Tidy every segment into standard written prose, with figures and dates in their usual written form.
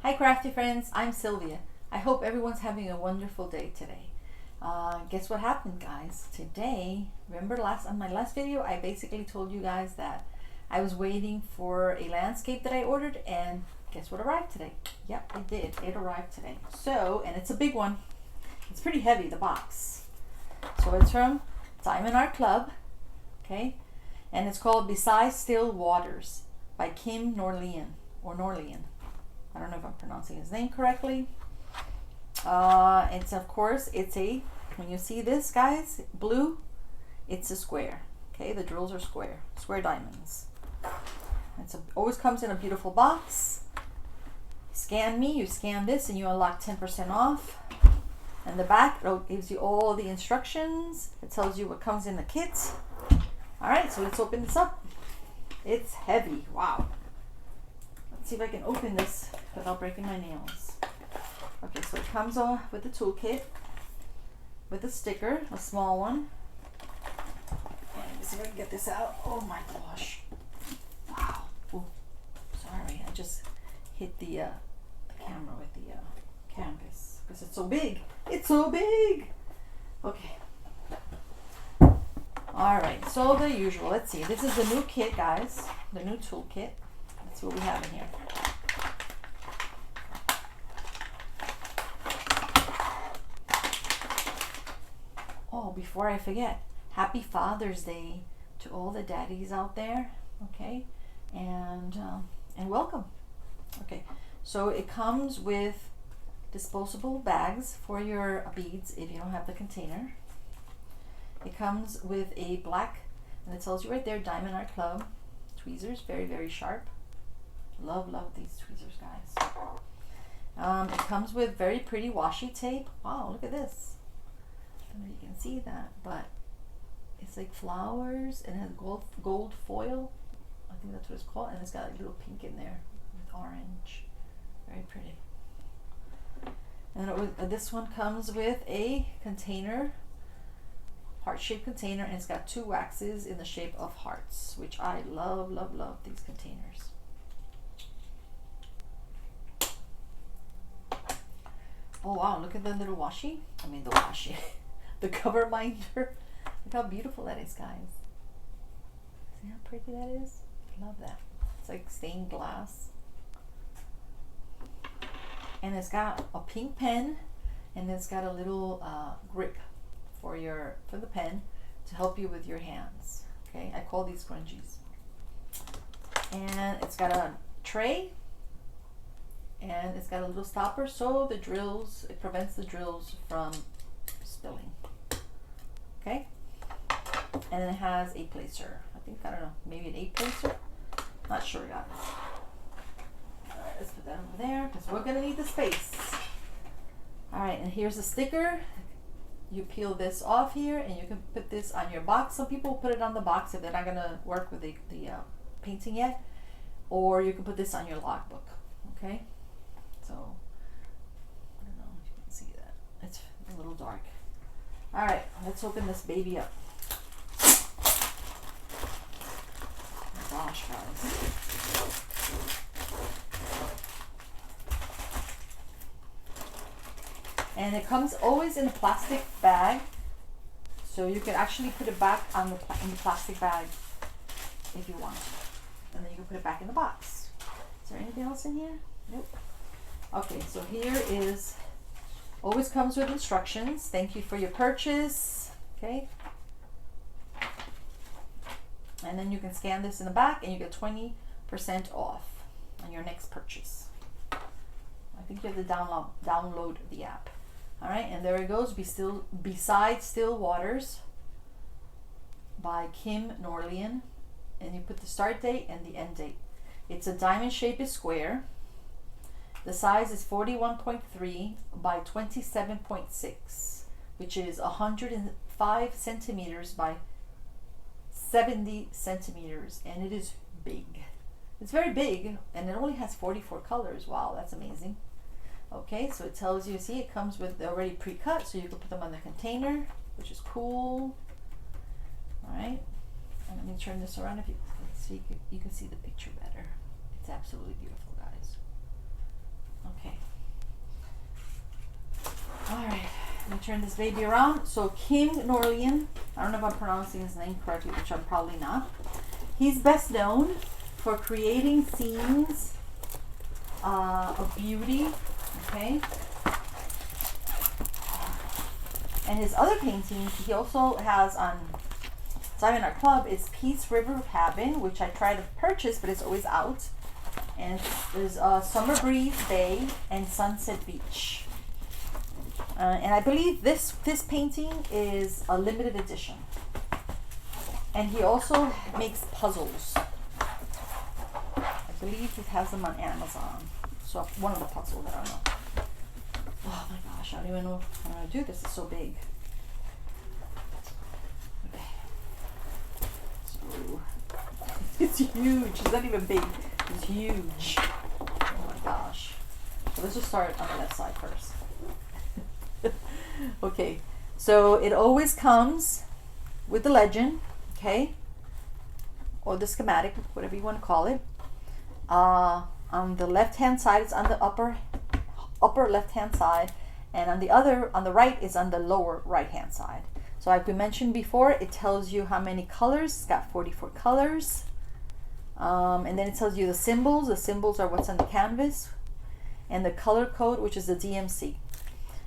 Hi Crafty Friends, I'm Sylvia. I hope everyone's having a wonderful day today. Guess what happened, guys? Today, remember on my last video, I basically told you guys that I was waiting for a landscape that I ordered, and guess what arrived today? Yep, it did. It arrived today. So, and it's a big one. It's pretty heavy, the box. So it's from Diamond Art Club, okay? And it's called Beside Still Waters by Kim Norlien, or Norlien. I don't know if I'm pronouncing his name correctly. It's of course, when you see this, guys, blue, it's a square. Okay, the drills are square diamonds. Always comes in a beautiful box. Scan me, you scan this, and you unlock 10% off. And the back, it gives you all the instructions. It tells you what comes in the kit. All right, so let's open this up. It's heavy. Wow. Let's see if I can open this without breaking my nails. Okay, so it comes with the toolkit, with a sticker, a small one. And let me see if I can get this out. Oh my gosh. Wow. Ooh, sorry, I just hit the camera with the canvas because it's so big. It's so big. Okay. All right, so the usual. Let's see. This is the new kit, guys. The new toolkit. Let's see what we have in here. Oh, before I forget, happy Father's Day to all the daddies out there. Okay, and welcome. Okay, so it comes with disposable bags for your beads if you don't have the container. It comes with a black, and it tells you right there, Diamond Art Club tweezers, very, very sharp. Love these tweezers, guys. It comes with very pretty washi tape. Wow, look at this. I don't know if you can see that, but it's like flowers and it has gold foil. I think that's what it's called, and it's got a little pink in there with orange. Very pretty. And this one comes with a container, heart-shaped container, and it's got 2 waxes in the shape of hearts, which I love these containers. Oh wow, look at the little the cover binder. Look how beautiful that is, guys. See how pretty that is? Love that. It's like stained glass. And it's got a pink pen, and it's got a little grip for the pen to help you with your hands. Okay, I call these scrunchies. And it's got a tray, and it's got a little stopper so it prevents the drills from spilling. Okay, and it has a placer. I don't know, maybe an 8 placer. Not sure, guys. Alright, let's put that over there because we're gonna need the space. Alright, and here's a sticker. You peel this off here, and you can put this on your box. Some people put it on the box if they're not gonna work with the painting yet, or you can put this on your logbook. Okay, so I don't know if you can see that. It's a little dark. All right, let's open this baby up. Oh gosh, guys. And it comes always in a plastic bag, so you can actually put it back in the plastic bag if you want, and then you can put it back in the box. Is there anything else in here? Nope. Okay, so here is, always comes with instructions. Thank you for your purchase. Okay, and then you can scan this in the back, and you get 20% off on your next purchase. I think you have to download the app. All right, and there it goes. Beside Still Waters by Kim Norlien, and you put the start date and the end date. It's a diamond shape is square. The size is 41.3 by 27.6, which is 105 centimeters by 70 centimeters, and it is big. It's very big, and it only has 44 colors. Wow, that's amazing. Okay, so it tells you, see, it comes with already pre-cut, so you can put them on the container, which is cool. All right, and let me turn this around if you can see the picture better. It's absolutely beautiful, guys. Okay. turn this baby around. So Kim Norlien, I don't know if I'm pronouncing his name correctly, which I'm probably not. He's best known for creating scenes of beauty, okay? And his other paintings, he also has on Diamond Art Club, is Peace River Cabin, which I tried to purchase, but it's always out. And there's Summer Breeze Bay and Sunset Beach. And I believe this painting is a limited edition. And he also makes puzzles. I believe he has them on Amazon. So one of the puzzles, I don't know. Oh my gosh, I don't even know how I'm going to do this. It's so big. Okay. So, it's huge. It's not even big. It's huge. Oh my gosh. So let's just start on the left side first. Okay. So it always comes with the legend, okay? Or the schematic, whatever you want to call it. On the left-hand side, it's on the upper left-hand side, and on the right is on the lower right-hand side. So like we mentioned before, it tells you how many colors. It's got 44 colors. And then it tells you the symbols. The symbols are what's on the canvas, and the color code, which is the DMC.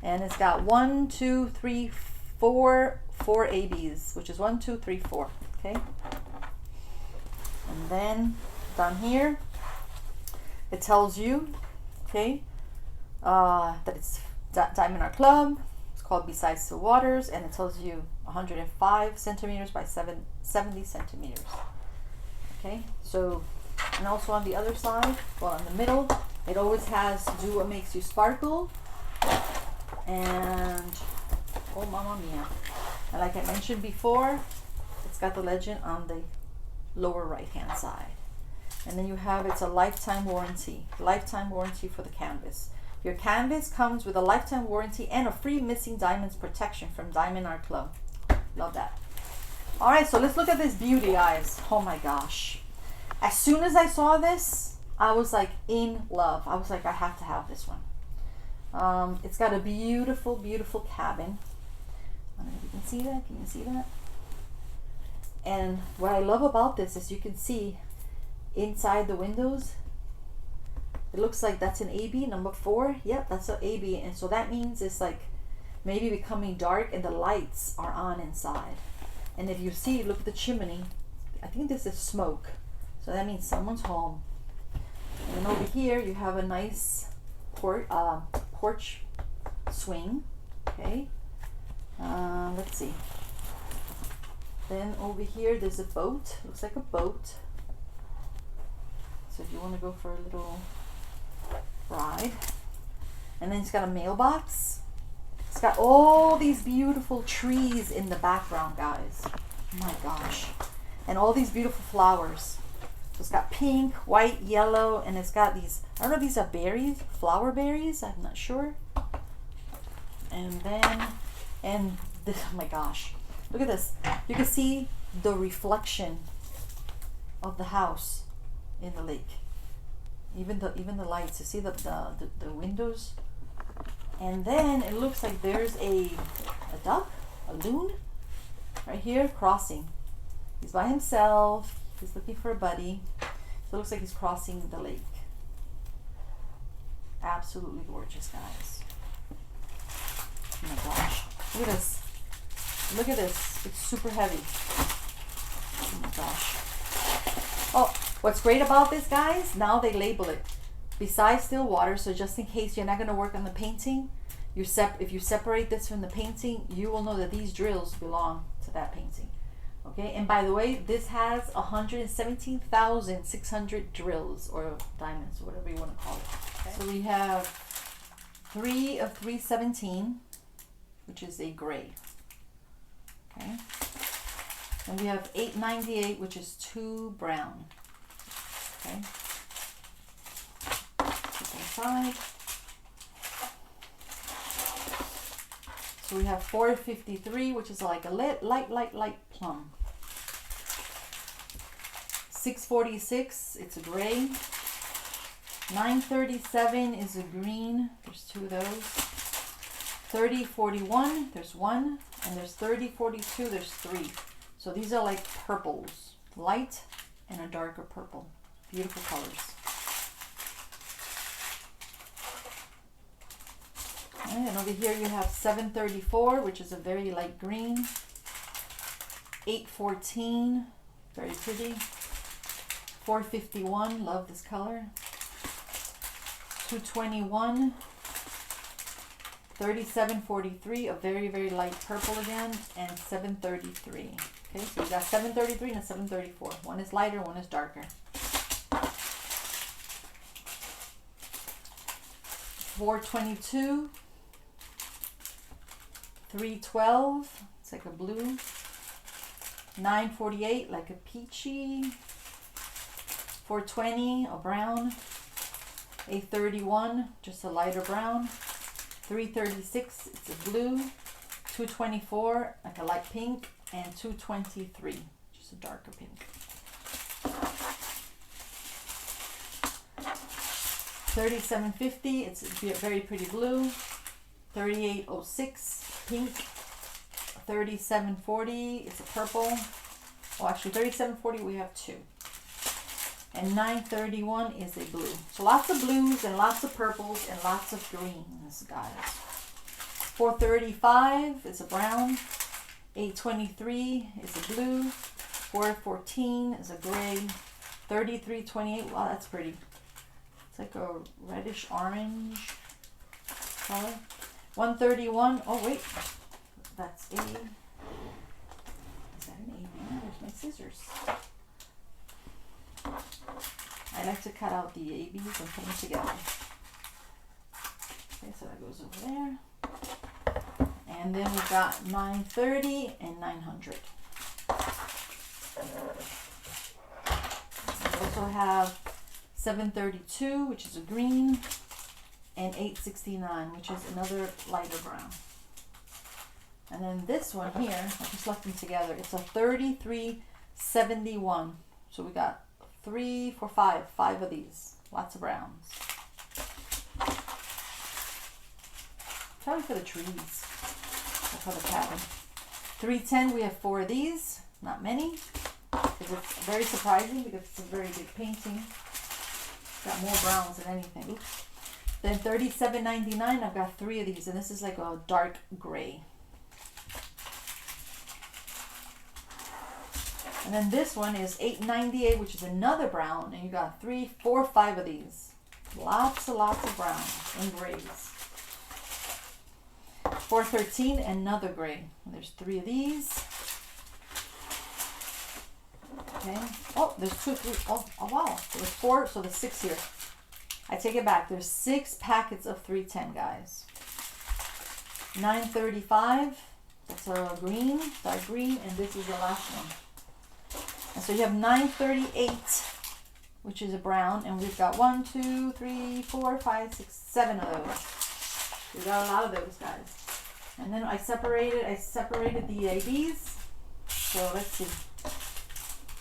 And it's got 1, 2, 3, 4 ABs, which is 1, 2, 3, 4. Okay. And then down here, it tells you, okay, that it's Diamond Art Club. It's called Beside Still Waters, and it tells you 105 centimeters by 70 centimeters. Okay, so, and also on the other side, well, in the middle, it always has Do What Makes You Sparkle, and oh mamma mia. And like I mentioned before, it's got the legend on the lower right hand side. And then you have, it's a lifetime warranty for the canvas. Your canvas comes with a lifetime warranty and a free missing diamonds protection from Diamond Art Club. Love that. All right, so let's look at this beauty, guys. Oh my gosh. As soon as I saw this, I was like in love. I was like, I have to have this one. It's got a beautiful, beautiful cabin. I don't know if you can see that. Can you see that? And what I love about this is you can see inside the windows, it looks like that's an AB, number 4. Yep, that's an AB. And so that means it's like maybe becoming dark and the lights are on inside. And if you see, look at the chimney. I think this is smoke. So that means someone's home. And then over here, you have a nice porch swing. Okay. Let's see. Then over here, there's a boat. Looks like a boat. So if you want to go for a little ride. And then it's got a mailbox. It's got all these beautiful trees in the background, guys. Oh my gosh. And all these beautiful flowers. So it's got pink, white, yellow, and it's got these, I don't know if these are berries, flower berries, I'm not sure. And then, and this, oh my gosh. Look at this. You can see the reflection of the house in the lake. Even the lights. You see the windows. And then it looks like there's a duck, a loon, right here crossing. He's by himself. He's looking for a buddy. So it looks like he's crossing the lake. Absolutely gorgeous, guys. Oh my gosh. Look at this. Look at this. It's super heavy. Oh my gosh. Oh, what's great about this, guys, now they label it Besides Still Water, so just in case you're not going to work on the painting, if you separate this from the painting, you will know that these drills belong to that painting. Okay, and by the way, this has 117,600 drills or diamonds, whatever you want to call it. Okay. So we have 3 of 317, which is a gray. Okay, and we have 898, which is 2 brown. Okay, inside. So we have 453, which is like a light plum. 646, it's a gray. 937 is a green. There's 2 of those. 3041, there's 1, and there's 3042, there's 3. So these are like purples, light and a darker purple. Beautiful colors. Okay, and over here you have 734, which is a very light green. 814, very pretty. 451, love this color. 221. 3743, a very, very light purple again, and 733. Okay, so we got 733 and a 734. One is lighter, one is darker. 422. 312, it's like a blue. 948, like a peachy. 420, a brown. 831, just a lighter brown. 336, it's a blue. 224, like a light pink. And 223, just a darker pink. 3750, it's a very pretty blue. 3806, pink. 3740, it's a purple. Oh, actually 3740 we have 2. And 931 is a blue. So lots of blues and lots of purples and lots of greens, guys. 435 is a brown. 823 is a blue. 414 is a gray. 3328, wow, that's pretty. It's like a reddish orange color. 131, oh wait, that's a, is that an AB? Where's my scissors? I like to cut out the ABs and put them together. Okay, so that goes over there. And then we've got 930 and 900. We also have 732, which is a green, and 869, which is another lighter brown. And then this one here, I just left them together. It's a 3371. So we got 3, 4, 5 of these. Lots of browns. Probably for the trees or for the cabin. 310, we have 4 of these. Not many. Because it's very surprising because it's a very big painting. It's got more browns than anything. Oops. Then 37.99, I've got 3 of these, and this is like a dark gray. And then this one is 8.98, which is another brown, and you got 3, 4, 5 of these. Lots of browns and grays. 413, another gray. And there's 3 of these. Okay. Oh, there's 2, 3. Oh wow. There's 4, so there's 6 here. I take it back. There's 6 packets of 310, guys. 935. That's a green, dark green, and this is the last one. And so you have 938, which is a brown, and we've got 1, 2, 3, 4, 5, 6, 7 of those. We got a lot of those, guys. And then I separated the ABs. So let's see.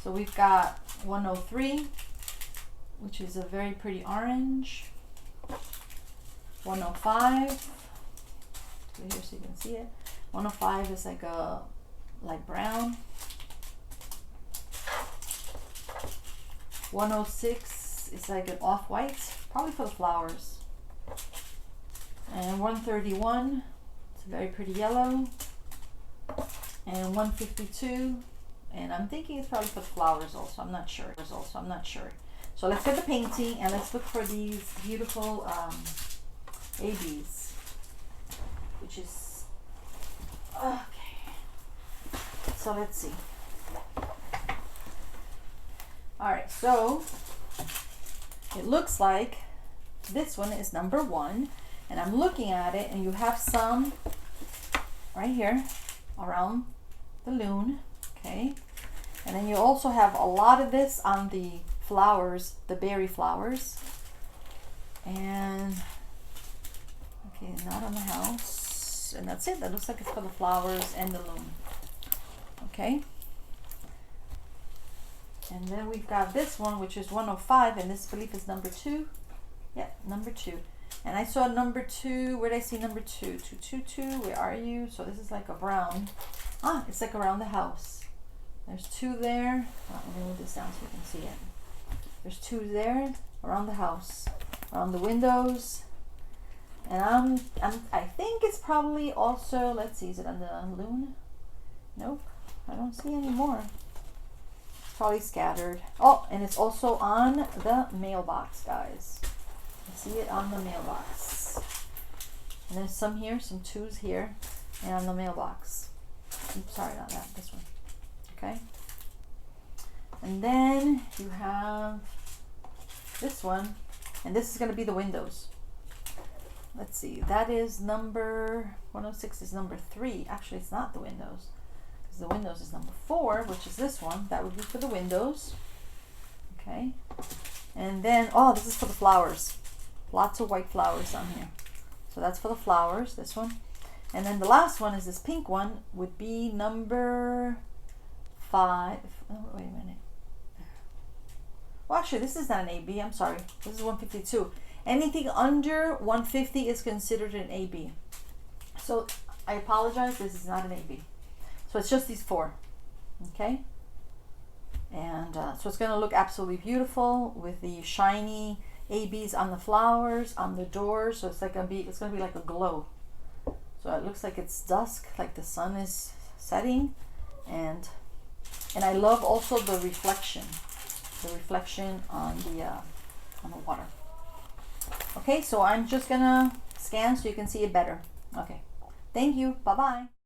So we've got 103, which is a very pretty orange. 105. Put here so you can see it. 105 is like a light brown. 106 is like an off-white, probably for the flowers. And 131, it's a very pretty yellow. And 152, and I'm thinking it's probably for the flowers also, I'm not sure. So let's get the painting and let's look for these beautiful ABs, which is, okay. So let's see. Alright, so it looks like this one is number 1, and I'm looking at it, and you have some right here around the loon, okay? And then you also have a lot of this on the flowers, the berry flowers. And, okay, not on the house. And that's it. That looks like it's for the flowers and the loon. Okay? And then we've got this one, which is 105, and this, I believe, is number 2. Yeah, number 2. And I saw number 2. Where did I see number 2? 222. Where are you? So this is like a brown. Ah, it's like around the house. There's 2 there. Oh, let me move this down so you can see it. There's 2 there around the house, around the windows. And I think it's probably also, let's see, is it on the loon? Nope, I don't see any more. It's probably scattered. Oh, and it's also on the mailbox, guys. I see it on the mailbox. And there's some here, some 2s here, and on the mailbox. Oops, sorry, not that, this one. Okay. And then you have this one, and this is going to be the windows. Let's see, that is number 106 is number 3. Actually, it's not the windows, because the windows is number 4, which is this one. That would be for the windows. Okay. And then, oh, this is for the flowers. Lots of white flowers on here. So that's for the flowers, this one. And then the last one is this pink one, would be number 5. Oh, wait a minute. Well, actually, this is not an AB. I'm sorry. This is 152. Anything under 150 is considered an AB. So I apologize. This is not an AB. So it's just these 4. Okay. And so it's going to look absolutely beautiful with the shiny ABs on the flowers, on the doors. So it's like it's going to be like a glow. So it looks like it's dusk, like the sun is setting, and I love also the reflection on the water. Okay, so I'm just gonna scan so you can see it better. Okay, thank you. Bye bye.